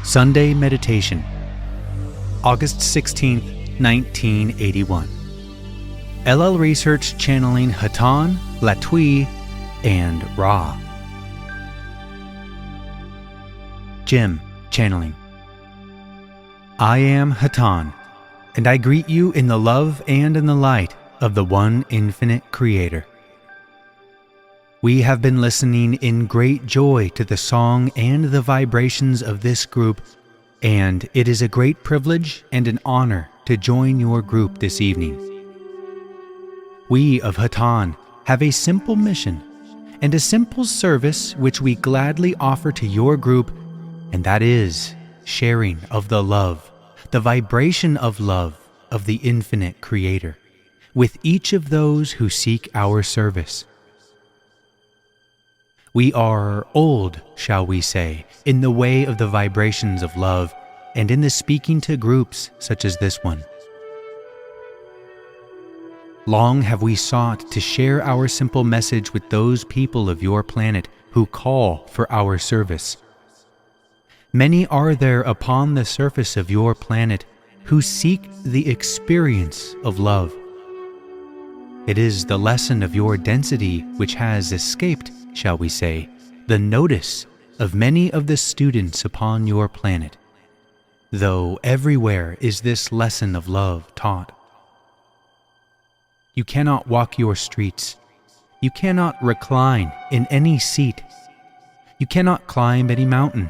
Sunday Meditation, August 16, 1981. LL Research channeling Hatonn, Latwii, and Ra. Jim channeling. I am Hatonn, and I greet you in the love and in the light of the one infinite Creator. We have been listening in great joy to the song and the vibrations of this group, and it is a great privilege and an honor to join your group this evening. We of Hatonn have a simple mission and a simple service which we gladly offer to your group, and that is sharing of the love, the vibration of love of the infinite Creator, with each of those who seek our service. We are old, shall we say, in the way of the vibrations of love and in the speaking to groups such as this one. Long have we sought to share our simple message with those people of your planet who call for our service. Many are there upon the surface of your planet who seek the experience of love. It is the lesson of your density which has escaped, shall we say, the notice of many of the students upon your planet, though everywhere is this lesson of love taught. You cannot walk your streets. You cannot recline in any seat. You cannot climb any mountain.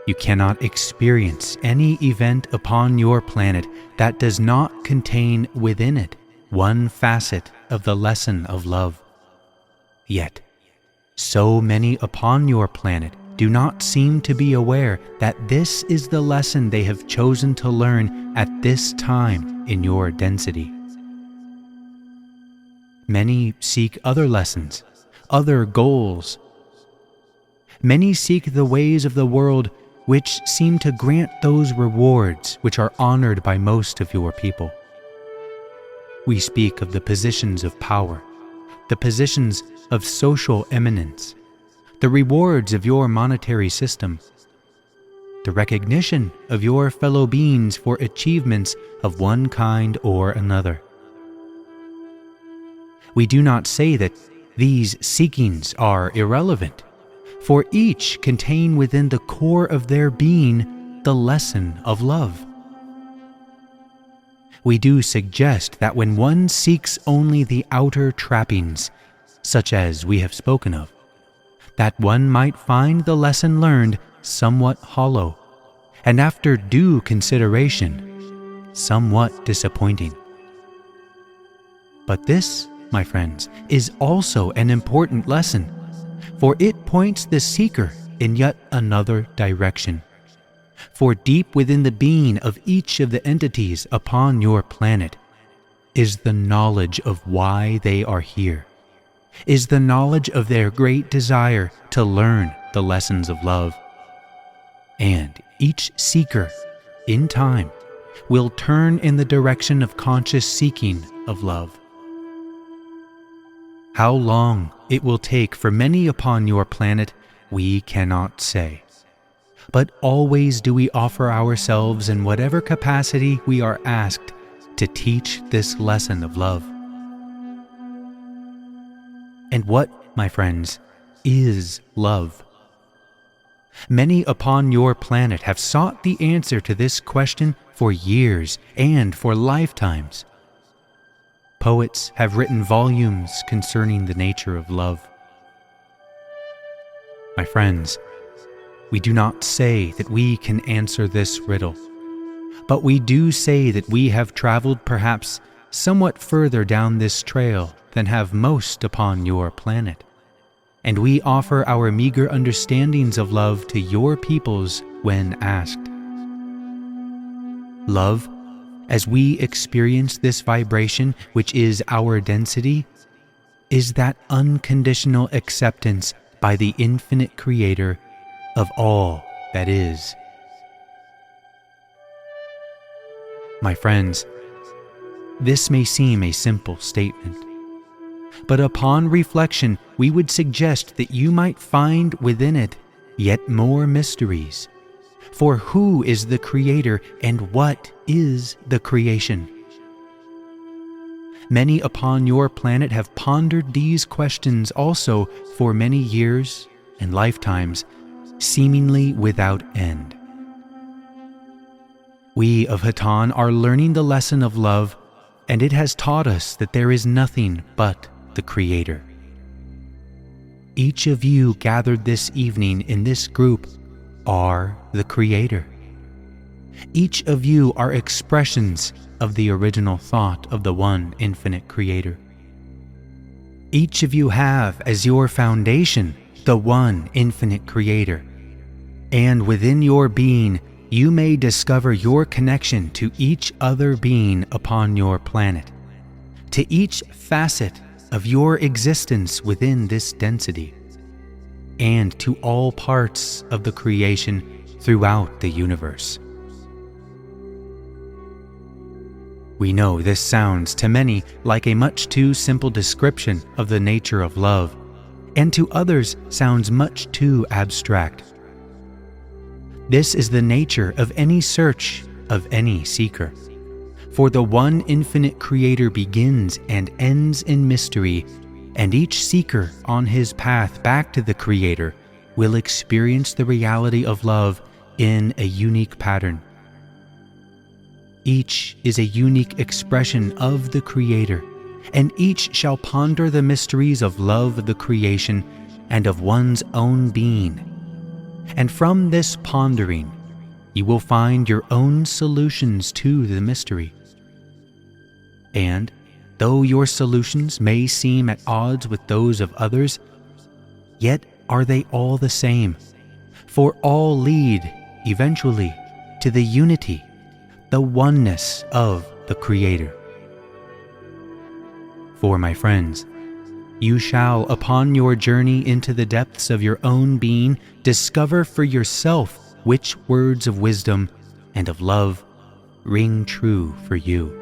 You cannot experience any event upon your planet that does not contain within it one facet of the lesson of love. Yet, so many upon your planet do not seem to be aware that this is the lesson they have chosen to learn at this time in your density. Many seek other lessons, other goals. Many seek the ways of the world which seem to grant those rewards which are honored by most of your people. We speak of the positions of power, the positions of social eminence, the rewards of your monetary system, the recognition of your fellow beings for achievements of one kind or another. We do not say that these seekings are irrelevant, for each contain within the core of their being the lesson of love. We do suggest that when one seeks only the outer trappings, such as we have spoken of, that one might find the lesson learned somewhat hollow, and after due consideration, somewhat disappointing. But this, my friends, is also an important lesson, for it points the seeker in yet another direction. For deep within the being of each of the entities upon your planet is the knowledge of why they are here, is the knowledge of their great desire to learn the lessons of love. And each seeker, in time, will turn in the direction of conscious seeking of love. How long it will take for many upon your planet, we cannot say. But always do we offer ourselves in whatever capacity we are asked to teach this lesson of love. And what, my friends, is love? Many upon your planet have sought the answer to this question for years and for lifetimes. Poets have written volumes concerning the nature of love. My friends, we do not say that we can answer this riddle, but we do say that we have traveled perhaps somewhat further down this trail than have most upon your planet, and we offer our meager understandings of love to your peoples when asked. Love, as we experience this vibration which is our density, is that unconditional acceptance by the infinite Creator of all that is. My friends, this may seem a simple statement, but upon reflection we would suggest that you might find within it yet more mysteries, For who is the Creator, and what is the creation? Many upon your planet have pondered these questions also for many years and lifetimes, seemingly without end. We of Hatonn are learning the lesson of love, and it has taught us that there is nothing but the Creator. Each of you gathered this evening in this group are the Creator. Each of you are expressions of the original thought of the one infinite Creator. Each of you have as your foundation the one infinite Creator, and within your being you may discover your connection to each other being upon your planet, to each facet of your existence within this density, and to all parts of the creation throughout the universe. We know this sounds to many like a much too simple description of the nature of love, and to others sounds much too abstract. This is the nature of any search of any seeker. For the one infinite Creator begins and ends in mystery, and each seeker on his path back to the Creator will experience the reality of love in a unique pattern. Each is a unique expression of the Creator, and each shall ponder the mysteries of love of the creation and of one's own being. And from this pondering, you will find your own solutions to the mystery. And though your solutions may seem at odds with those of others, yet are they all the same, for all lead, eventually, to the unity, the oneness of the Creator. For my friends, you shall, upon your journey into the depths of your own being, discover for yourself which words of wisdom and of love ring true for you.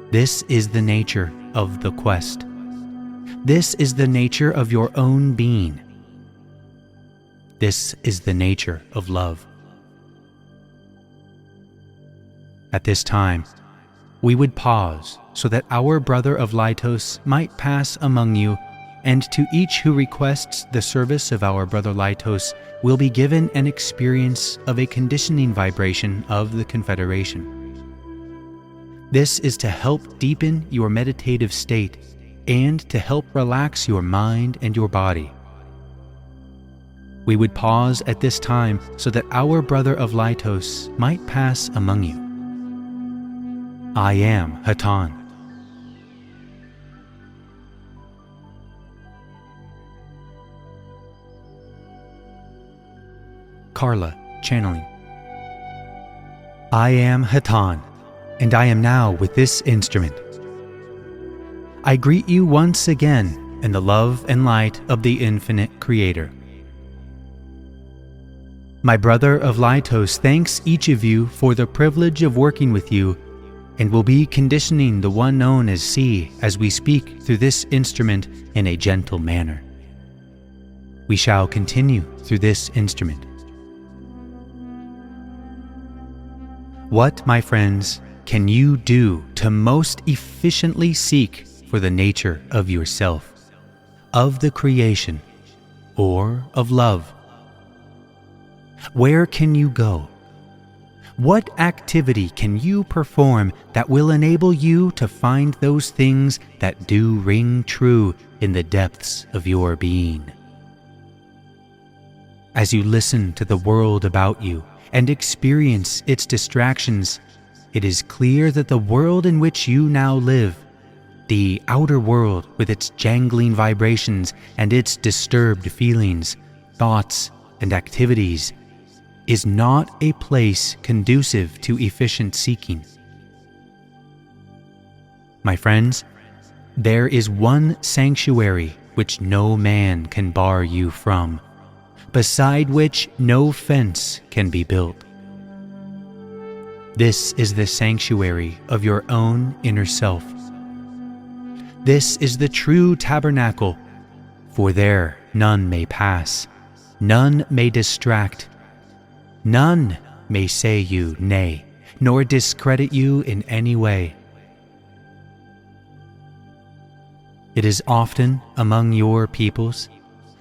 This is the nature of the quest. This is the nature of your own being. This is the nature of love. At this time, we would pause so that our brother of Litos might pass among you, and to each who requests the service of our brother Litos will be given an experience of a conditioning vibration of the Confederation. This is to help deepen your meditative state and to help relax your mind and your body. We would pause at this time so that our brother of Litos might pass among you. I am Hatonn. Carla, channeling. I am Hatonn, and I am now with this instrument. I greet you once again in the love and light of the infinite Creator. My brother of Litos thanks each of you for the privilege of working with you, and will be conditioning the one known as C as we speak through this instrument in a gentle manner. We shall continue through this instrument. What, my friends, can you do to most efficiently seek for the nature of yourself, of the creation, or of love? Where can you go? What activity can you perform that will enable you to find those things that do ring true in the depths of your being? As you listen to the world about you and experience its distractions, it is clear that the world in which you now live, the outer world with its jangling vibrations and its disturbed feelings, thoughts, and activities, is not a place conducive to efficient seeking. My friends, there is one sanctuary which no man can bar you from, beside which no fence can be built. This is the sanctuary of your own inner self. This is the true tabernacle, for there none may pass, none may distract, None may say you nay, nor discredit you in any way. It is often among your peoples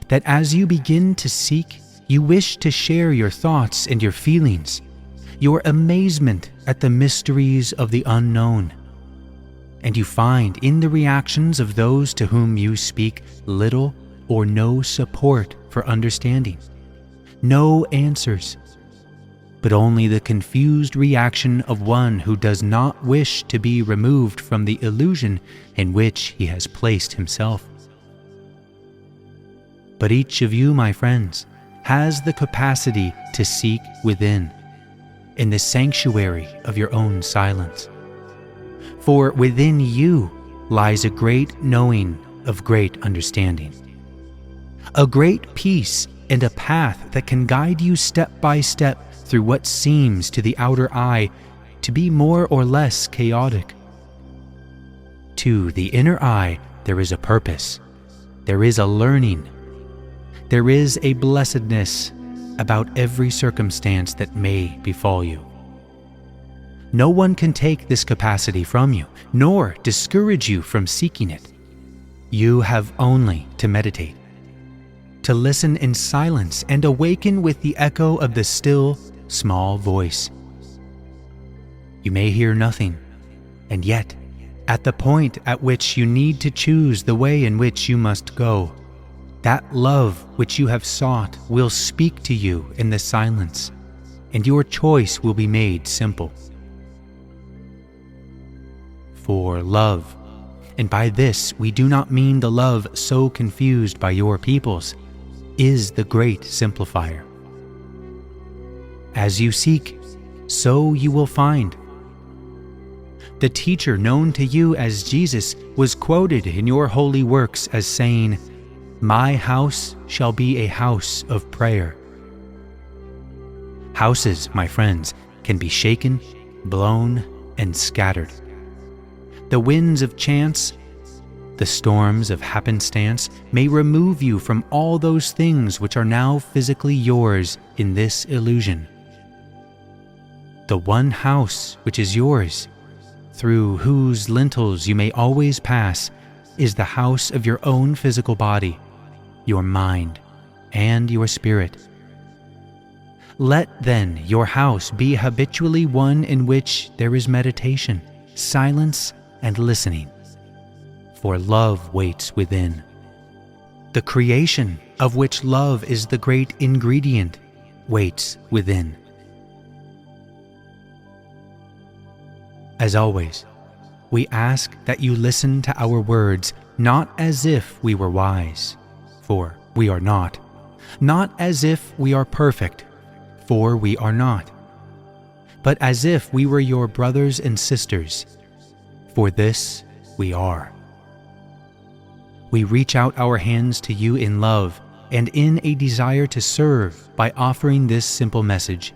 that as you begin to seek, you wish to share your thoughts and your feelings, your amazement at the mysteries of the unknown. And you find in the reactions of those to whom you speak little or no support for understanding, no answers, but only the confused reaction of one who does not wish to be removed from the illusion in which he has placed himself. But each of you, my friends, has the capacity to seek within, in the sanctuary of your own silence. For within you lies a great knowing of great understanding, a great peace and a path that can guide you step by step through what seems to the outer eye to be more or less chaotic. To the inner eye, there is a purpose, there is a learning, there is a blessedness about every circumstance that may befall you. No one can take this capacity from you, nor discourage you from seeking it. You have only to meditate, to listen in silence and awaken with the echo of the still, small voice. You may hear nothing, and yet, at the point at which you need to choose the way in which you must go, that love which you have sought will speak to you in the silence, and your choice will be made simple. For love, and by this we do not mean the love so confused by your peoples, is the great simplifier. As you seek, so you will find. The teacher known to you as Jesus was quoted in your holy works as saying, "My house shall be a house of prayer." Houses, my friends, can be shaken, blown, and scattered. The winds of chance, the storms of happenstance may remove you from all those things which are now physically yours in this illusion. The one house which is yours, through whose lintels you may always pass, is the house of your own physical body, your mind, and your spirit. Let then your house be habitually one in which there is meditation, silence, and listening, for love waits within. The creation, of which love is the great ingredient, waits within. As always, we ask that you listen to our words not as if we were wise, for we are not as if we are perfect, for we are not, but as if we were your brothers and sisters, for this we are. We reach out our hands to you in love and in a desire to serve by offering this simple message.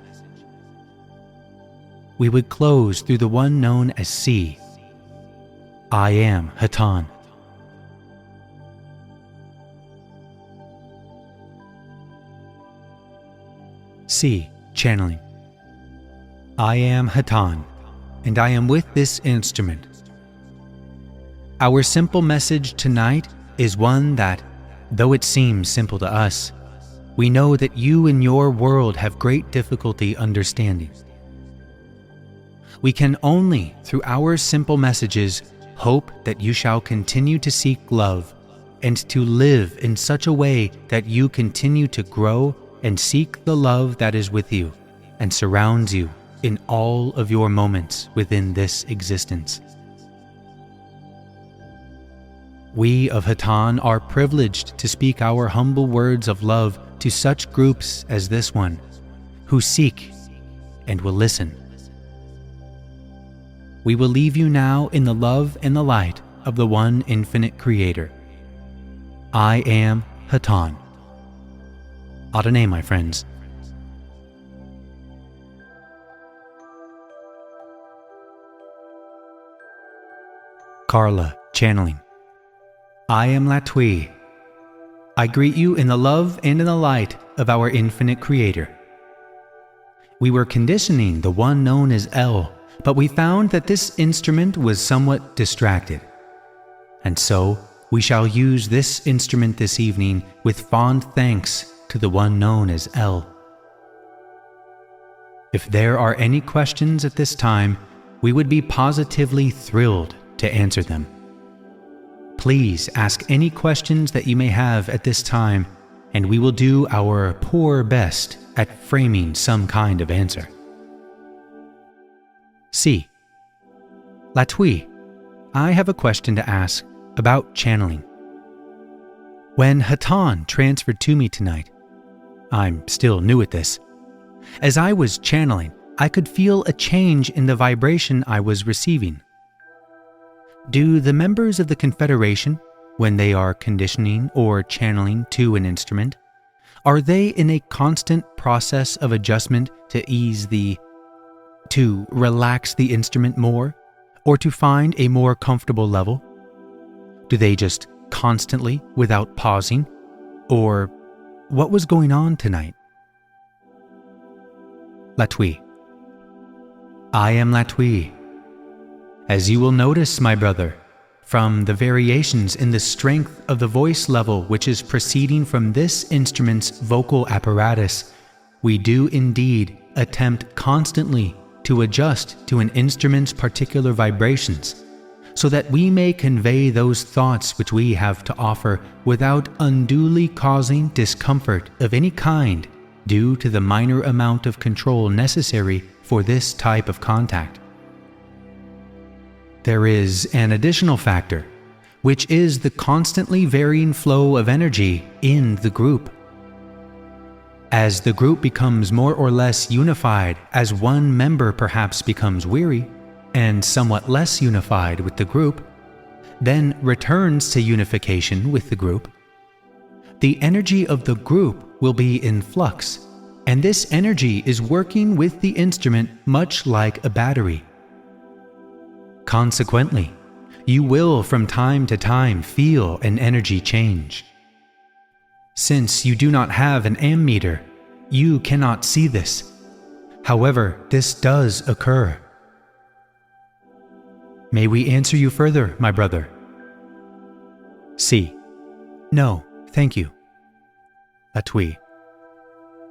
We would close through the one known as C. I am Hatonn. C. Channeling. I am Hatonn, and I am with this instrument. Our simple message tonight is one that, though it seems simple to us, we know that you in your world have great difficulty understanding. We can only, through our simple messages, hope that you shall continue to seek love and to live in such a way that you continue to grow and seek the love that is with you and surrounds you in all of your moments within this existence. We of Hatonn are privileged to speak our humble words of love to such groups as this one, who seek and will listen. We will leave you now in the love and the light of the one infinite Creator. I am Hatonn. Adonai, my friends. Carla, channeling. I am Latwii. I greet you in the love and in the light of our infinite Creator. We were conditioning the one known as L, but we found that this instrument was somewhat distracted. And so, we shall use this instrument this evening with fond thanks to the one known as L. If there are any questions at this time, we would be positively thrilled to answer them. Please ask any questions that you may have at this time, and we will do our poor best at framing some kind of answer. C. Latwii, I have a question to ask about channeling. When Hatonn transferred to me tonight, I'm still new at this. As I was channeling, I could feel a change in the vibration I was receiving. Do the members of the Confederation, when they are conditioning or channeling to an instrument, are they in a constant process of adjustment to relax the instrument more, or to find a more comfortable level? Do they just constantly, without pausing? Or what was going on tonight? Latwii. I am Latwii. As you will notice, my brother, from the variations in the strength of the voice level which is proceeding from this instrument's vocal apparatus, we do indeed attempt constantly to adjust to an instrument's particular vibrations, so that we may convey those thoughts which we have to offer without unduly causing discomfort of any kind due to the minor amount of control necessary for this type of contact. There is an additional factor, which is the constantly varying flow of energy in the group. As the group becomes more or less unified, as one member perhaps becomes weary and somewhat less unified with the group, then returns to unification with the group, the energy of the group will be in flux, and this energy is working with the instrument much like a battery. Consequently, you will from time to time feel an energy change. Since you do not have an ammeter, you cannot see this. However, this does occur. May we answer you further, my brother? C. No, thank you. Latwii.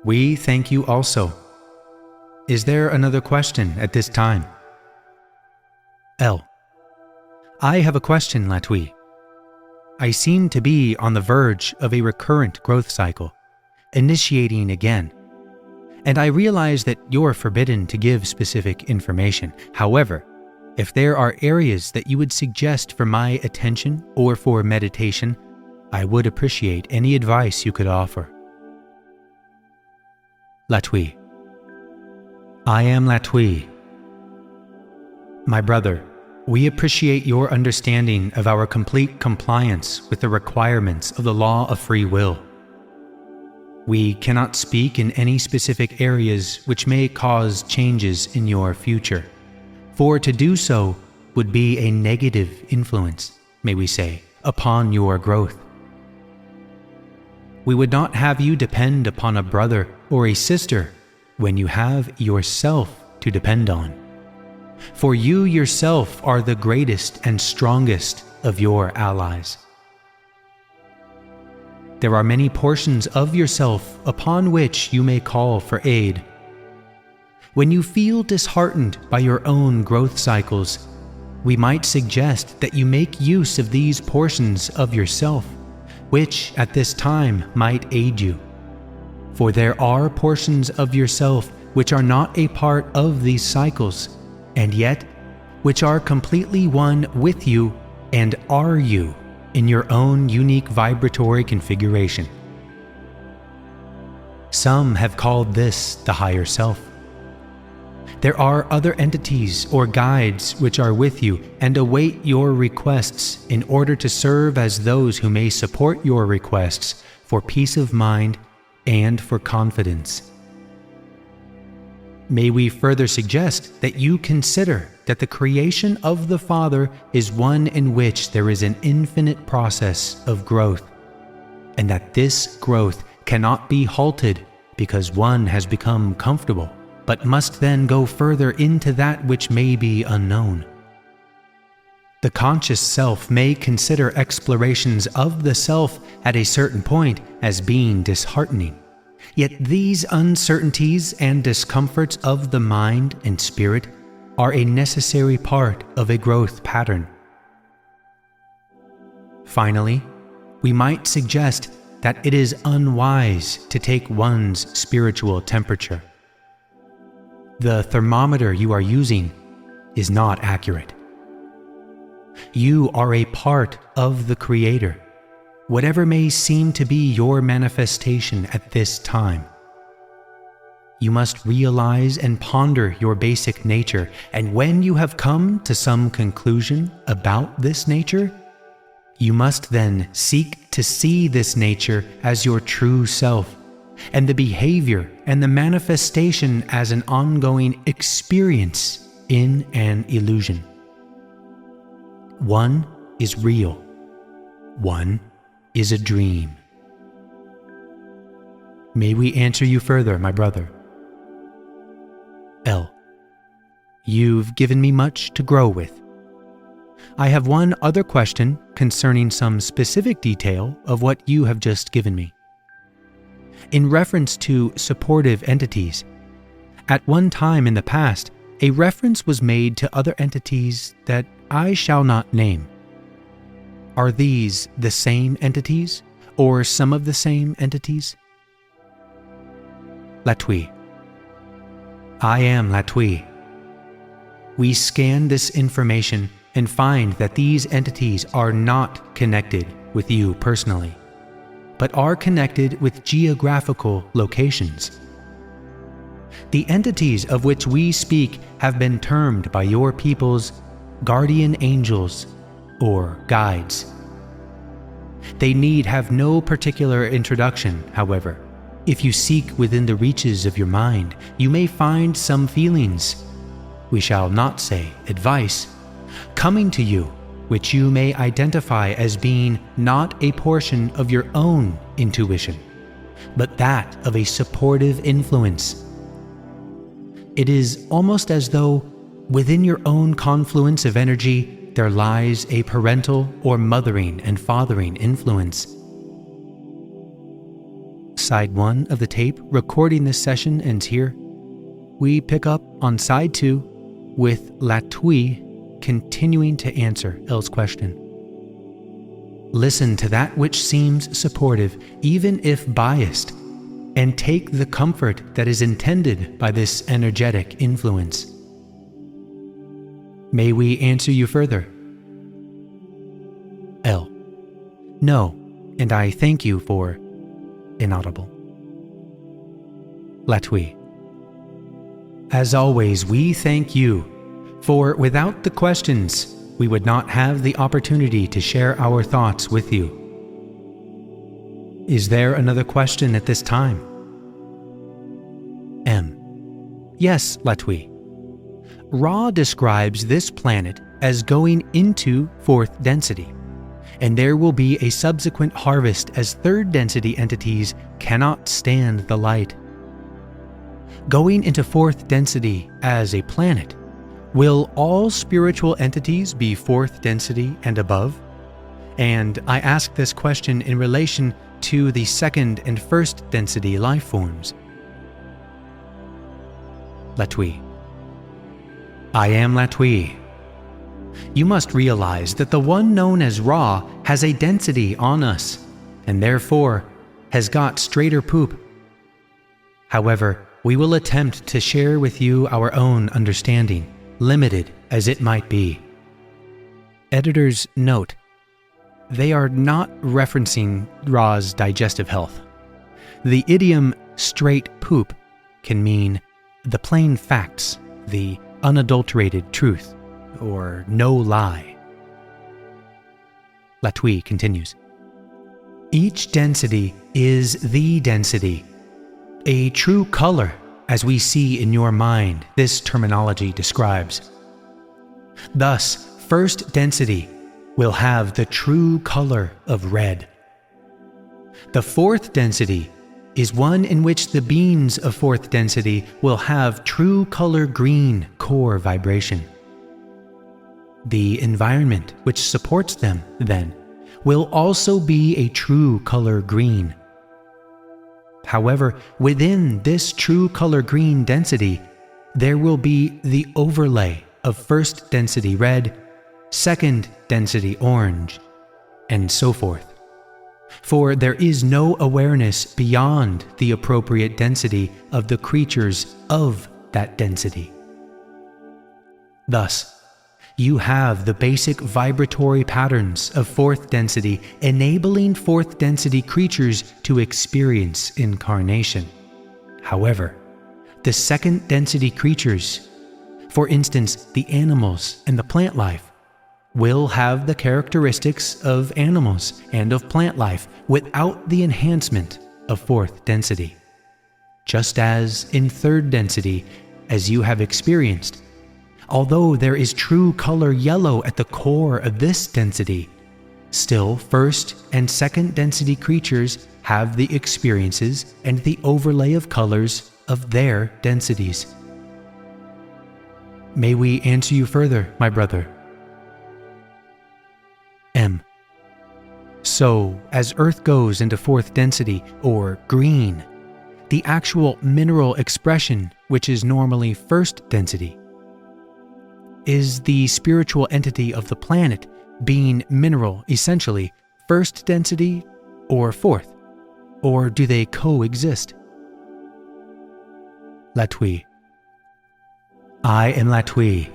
We thank you also. Is there another question at this time? L. I have a question, Latwii. I seem to be on the verge of a recurrent growth cycle, initiating again, and I realize that you're forbidden to give specific information. However, if there are areas that you would suggest for my attention or for meditation, I would appreciate any advice you could offer. Latwii. I am Latwii. My brother, we appreciate your understanding of our complete compliance with the requirements of the law of free will. We cannot speak in any specific areas which may cause changes in your future, for to do so would be a negative influence, may we say, upon your growth. We would not have you depend upon a brother or a sister when you have yourself to depend on. For you yourself are the greatest and strongest of your allies. There are many portions of yourself upon which you may call for aid. When you feel disheartened by your own growth cycles, we might suggest that you make use of these portions of yourself, which at this time might aid you. For there are portions of yourself which are not a part of these cycles, and yet which are completely one with you and are you in your own unique vibratory configuration. Some have called this the higher self. There are other entities or guides which are with you and await your requests in order to serve as those who may support your requests for peace of mind and for confidence. May we further suggest that you consider that the creation of the Father is one in which there is an infinite process of growth, and that this growth cannot be halted because one has become comfortable, but must then go further into that which may be unknown. The conscious self may consider explorations of the self at a certain point as being disheartening. Yet these uncertainties and discomforts of the mind and spirit are a necessary part of a growth pattern. Finally, we might suggest that it is unwise to take one's spiritual temperature. The thermometer you are using is not accurate. You are a part of the Creator, whatever may seem to be your manifestation at this time. You must realize and ponder your basic nature, and when you have come to some conclusion about this nature, you must then seek to see this nature as your true self, and the behavior and the manifestation as an ongoing experience in an illusion. One is real. One is a dream. May we answer you further, my brother? L. You've given me much to grow with. I have one other question concerning some specific detail of what you have just given me. In reference to supportive entities, at one time in the past, a reference was made to other entities that I shall not name. Are these the same entities, or some of the same entities? Latwii. I am Latwii. We scan this information and find that these entities are not connected with you personally, but are connected with geographical locations. The entities of which we speak have been termed by your peoples guardian angels or guides. They need have no particular introduction, however. If you seek within the reaches of your mind, you may find some feelings, we shall not say advice, coming to you, which you may identify as being not a portion of your own intuition, but that of a supportive influence. It is almost as though within your own confluence of energy there lies a parental or mothering and fathering influence. Side 1 of the tape recording this session ends here. We pick up on side 2 with Latwii continuing to answer L's question. Listen to that which seems supportive, even if biased, and take the comfort that is intended by this energetic influence. May we answer you further? L. No, and I thank you for inaudible. Latwii. As always, we thank you, for without the questions, we would not have the opportunity to share our thoughts with you. Is there another question at this time? M. Yes, Latwii. Ra describes this planet as going into fourth density, and there will be a subsequent harvest as third density entities cannot stand the light. Going into fourth density as a planet, will all spiritual entities be fourth density and above? And I ask this question in relation to the second and first density life forms. Latwii. I am Latwii. You must realize that the one known as Ra has a density on us, and therefore has got straighter poop. However, we will attempt to share with you our own understanding, limited as it might be. Editor's note: they are not referencing Ra's digestive health. The idiom straight poop can mean the plain facts, the unadulterated truth, or no lie. Latwii continues. Each density is the density, a true color, as we see in your mind, this terminology describes. Thus, first density will have the true color of red. The fourth density is one in which the beings of fourth density will have true color green core vibration. The environment which supports them, then, will also be a true color green. However, within this true color green density, there will be the overlay of first density red, second density orange, and so forth. For there is no awareness beyond the appropriate density of the creatures of that density. Thus, you have the basic vibratory patterns of fourth density enabling fourth density creatures to experience incarnation. However, the second density creatures, for instance the animals and the plant life, will have the characteristics of animals and of plant life without the enhancement of fourth density. Just as in third density, as you have experienced, although there is true color yellow at the core of this density, still first and second density creatures have the experiences and the overlay of colors of their densities. May we answer you further, my brother? M. So, as Earth goes into fourth density, or green, the actual mineral expression, which is normally first density, is the spiritual entity of the planet being mineral essentially first density or fourth? Or do they coexist? Latwii. I am Latwii.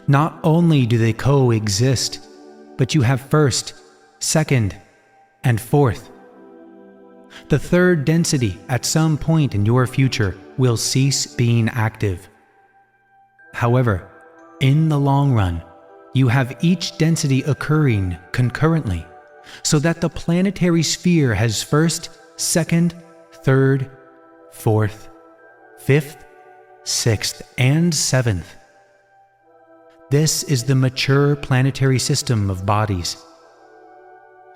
Not only do they coexist, but you have first, second, and fourth. The third density at some point in your future will cease being active. However, in the long run, you have each density occurring concurrently, so that the planetary sphere has first, second, third, fourth, fifth, sixth, and seventh. This is the mature planetary system of bodies.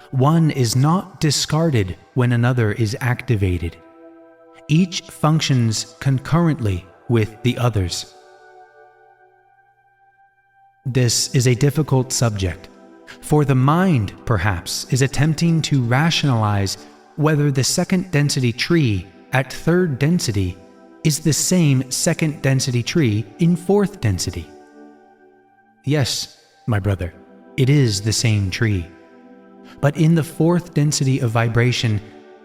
One is not discarded when another is activated. Each functions concurrently with the others. This is a difficult subject, for the mind, perhaps, is attempting to rationalize whether the second density tree at third density is the same second density tree in fourth density. Yes, my brother, it is the same tree. But in the fourth density of vibration,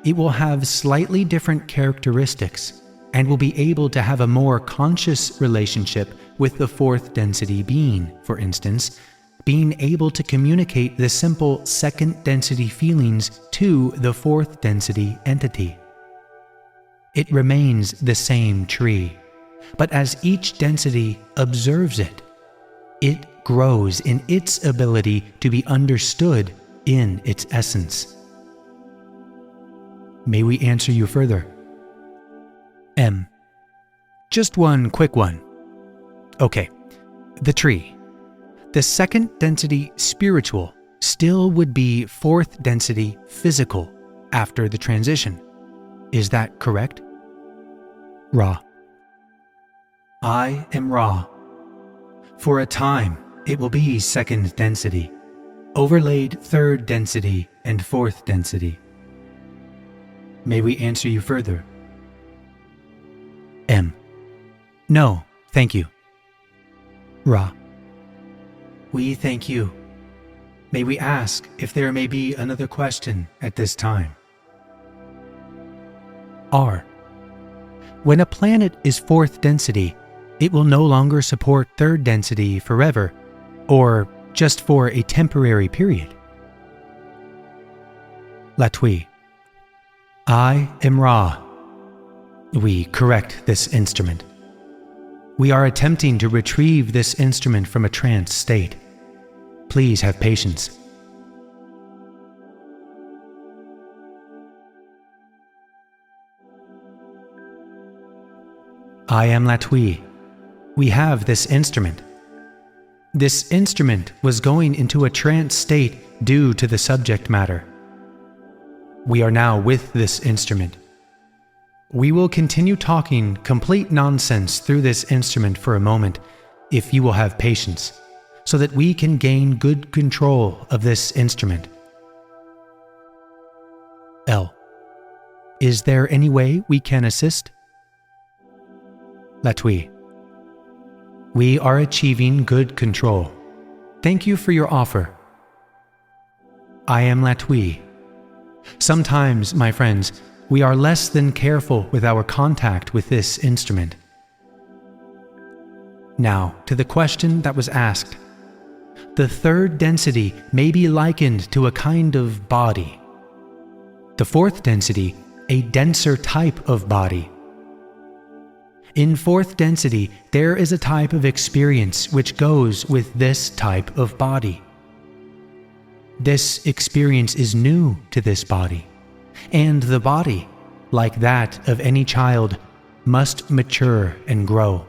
it will have slightly different characteristics and will be able to have a more conscious relationship with the fourth density being, for instance, being able to communicate the simple second density feelings to the fourth density entity. It remains the same tree, but as each density observes it, it grows in its ability to be understood in its essence. May we answer you further? M. Just one quick one. Okay, the tree. The second density spiritual still would be fourth density physical after the transition. Is that correct? Ra. I am Ra. For a time, it will be second density, overlaid third density and fourth density. May we answer you further? M. No, thank you. Ra. We thank you. May we ask if there may be another question at this time? R. When a planet is fourth density, it will no longer support third density forever, or just for a temporary period. Latwii. I am Ra. We correct this instrument. We are attempting to retrieve this instrument from a trance state. Please have patience. I am Latwii. We have this instrument. This instrument was going into a trance state due to the subject matter. We are now with this instrument, We will continue talking complete nonsense through this instrument for a moment, if you will have patience, so that we can gain good control of this instrument. L. Is there any way we can assist? Latwii. We are achieving good control. Thank you for your offer. I am Latwii. Sometimes, my friends, we are less than careful with our contact with this instrument. Now, to the question that was asked. The third density may be likened to a kind of body. The fourth density, a denser type of body. In fourth density, there is a type of experience which goes with this type of body. This experience is new to this body, and the body, like that of any child, must mature and grow.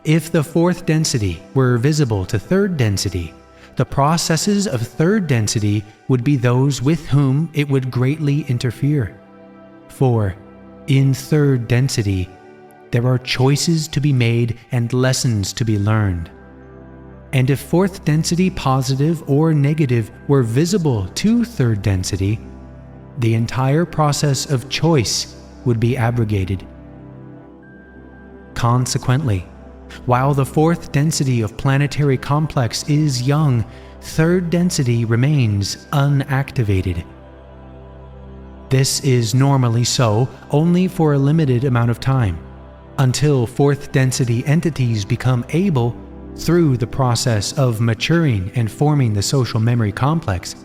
If the fourth density were visible to third density, the processes of third density would be those with whom it would greatly interfere. For, in third density, there are choices to be made and lessons to be learned. And if fourth density positive or negative were visible to third density, the entire process of choice would be abrogated. Consequently, while the fourth density of planetary complex is young, third density remains unactivated. This is normally so only for a limited amount of time, until fourth density entities become able, through the process of maturing and forming the social memory complex,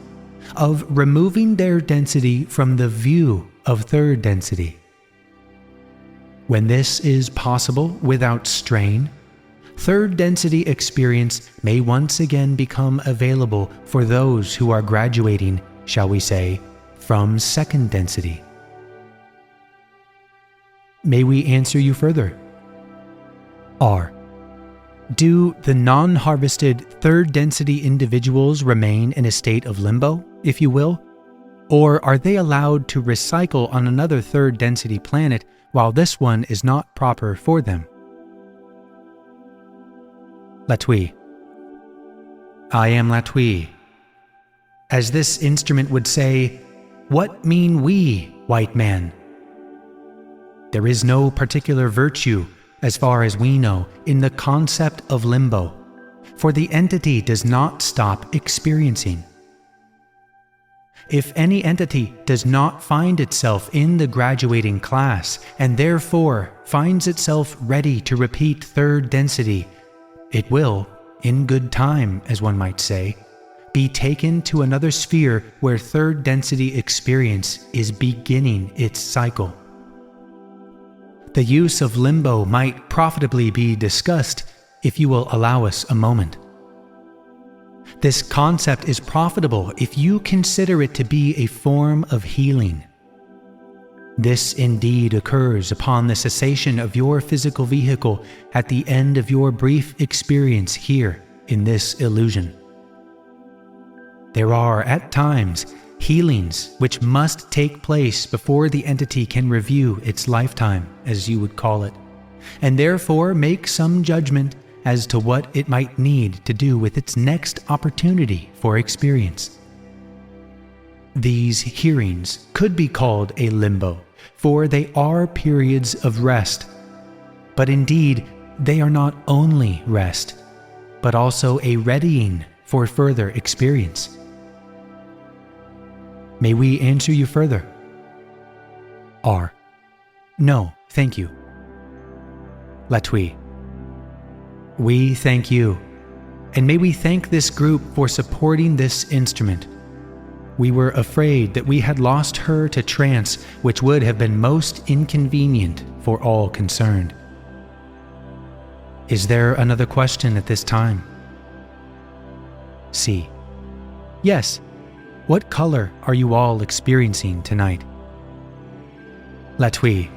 of removing their density from the view of third density. When this is possible without strain, third density experience may once again become available for those who are graduating, shall we say, from second density. May we answer you further? R. Do the non-harvested third density individuals remain in a state of limbo, if you will? Or are they allowed to recycle on another third density planet while this one is not proper for them? Latwii. I am Latwii. As this instrument would say, what mean we, white man? There is no particular virtue, as far as we know, in the concept of limbo, for the entity does not stop experiencing. If any entity does not find itself in the graduating class and therefore finds itself ready to repeat third density, it will, in good time, as one might say, be taken to another sphere where third density experience is beginning its cycle. The use of limbo might profitably be discussed if you will allow us a moment. This concept is profitable if you consider it to be a form of healing. This indeed occurs upon the cessation of your physical vehicle at the end of your brief experience here in this illusion. There are, at times, healings which must take place before the entity can review its lifetime, as you would call it, and therefore make some judgment as to what it might need to do with its next opportunity for experience. These hearings could be called a limbo, for they are periods of rest. But indeed, they are not only rest, but also a readying for further experience. May we answer you further? R. No, thank you. Latwii. We thank you, and may we thank this group for supporting this instrument. We were afraid that we had lost her to trance, which would have been most inconvenient for all concerned. Is there another question at this time? C. Yes. What color are you all experiencing tonight? Latwii.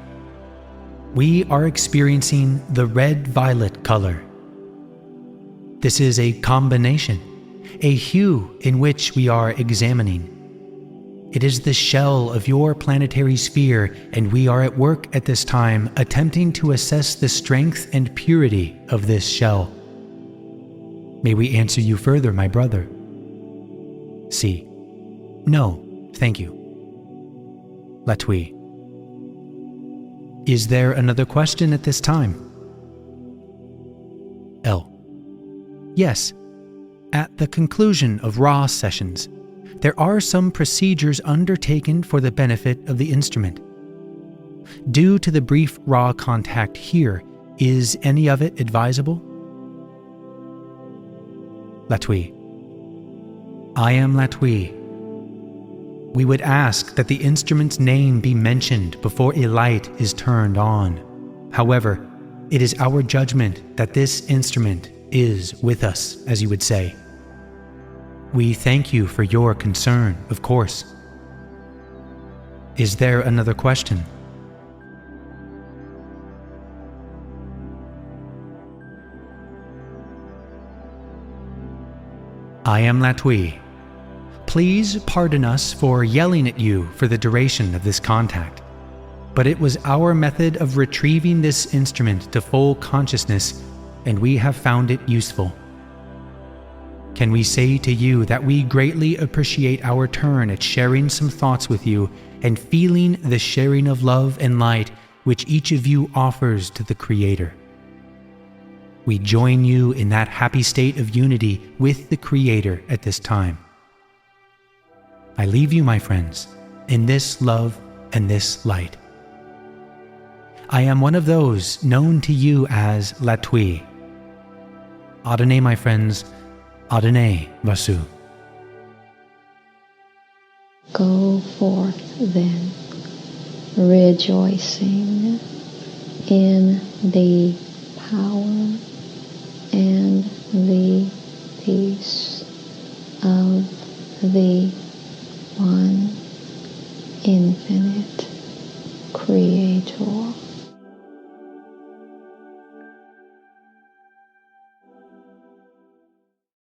We are experiencing the red-violet color. This is a combination, a hue in which we are examining. It is the shell of your planetary sphere, and we are at work at this time attempting to assess the strength and purity of this shell. May we answer you further, my brother? C. No, thank you. Latwii. Is there another question at this time? L. Yes. At the conclusion of Ra sessions, there are some procedures undertaken for the benefit of the instrument. Due to the brief Ra contact here, is any of it advisable? Latwii. I am Latwii. We would ask that the instrument's name be mentioned before a light is turned on. However, it is our judgment that this instrument is with us, as you would say. We thank you for your concern, of course. Is there another question? I am Latwii. Please pardon us for yelling at you for the duration of this contact, but it was our method of retrieving this instrument to full consciousness, and we have found it useful. Can we say to you that we greatly appreciate our turn at sharing some thoughts with you and feeling the sharing of love and light which each of you offers to the Creator. We join you in that happy state of unity with the Creator at this time. I leave you, my friends, in this love and this light. I am one of those known to you as Latwii. Adonai, my friends, Adonai Vasu. Go forth then, rejoicing in the power and the peace of the one infinite Creator.